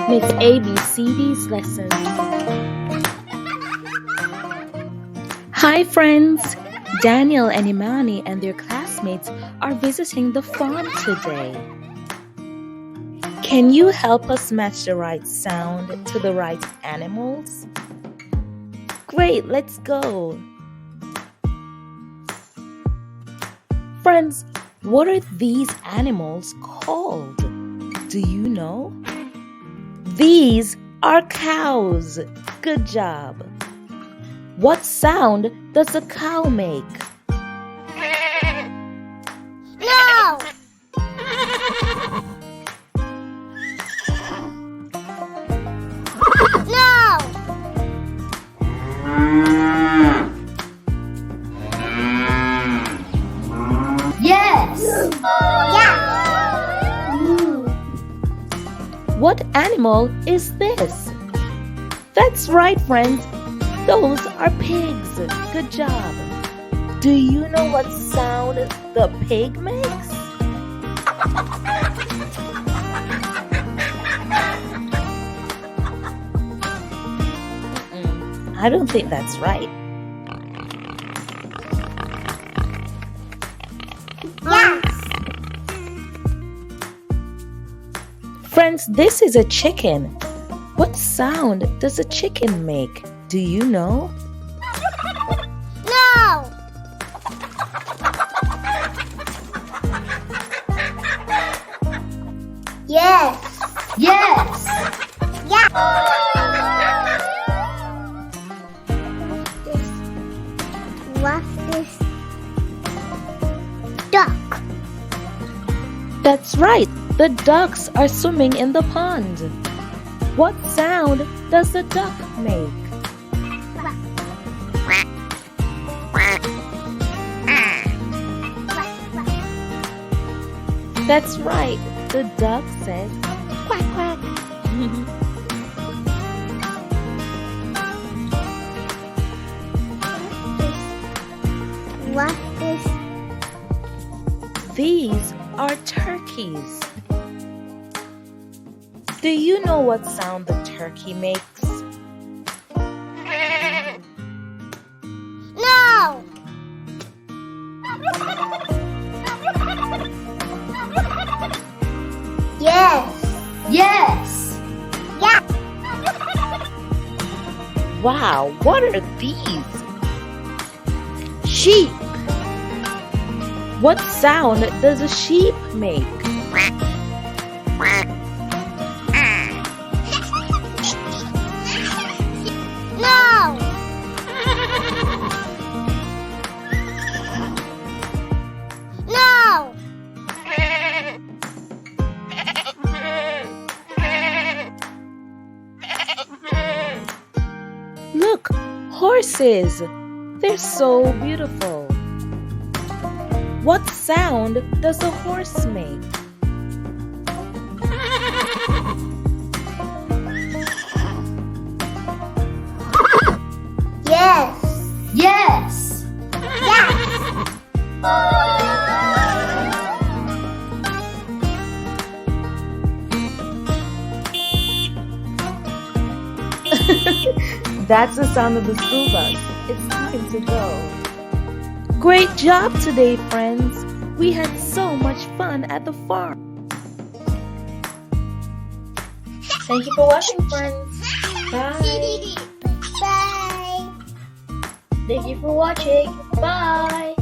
Miss ABCD's lesson. Hi friends! Daniel and Imani and their classmates are visiting the farm today. Can you help us match the right sound to the right animals? Great, let's go! Friends, what are these animals called? Do you know? These are cows. Good job. What sound does a cow make? No! No! Yes! Yes! What animal is this? That's right, friends. Those are pigs. Good job. Do you know what sound the pig makes? I don't think that's right. Yes! Friends, this is a chicken. What sound does a chicken make? Do you know? No! Yes! Yes! Yes! What's this? Duck. That's right. The ducks are swimming in the pond. What sound does the duck make? That's right. The duck says quack quack. What's this? These are turkeys. Do you know what sound the turkey makes? No! Yes! Yes! Yes! Wow, what are these? Sheep. What sound does a sheep make? No! No! Look, horses. They're so beautiful. What sound does a horse make? Yes! Yes! Yes! That's the sound of the school bus. It's time to go. Great job today, friends. We had so much fun at the farm. Thank you for watching, friends. Bye. Bye! Thank you for watching. Bye!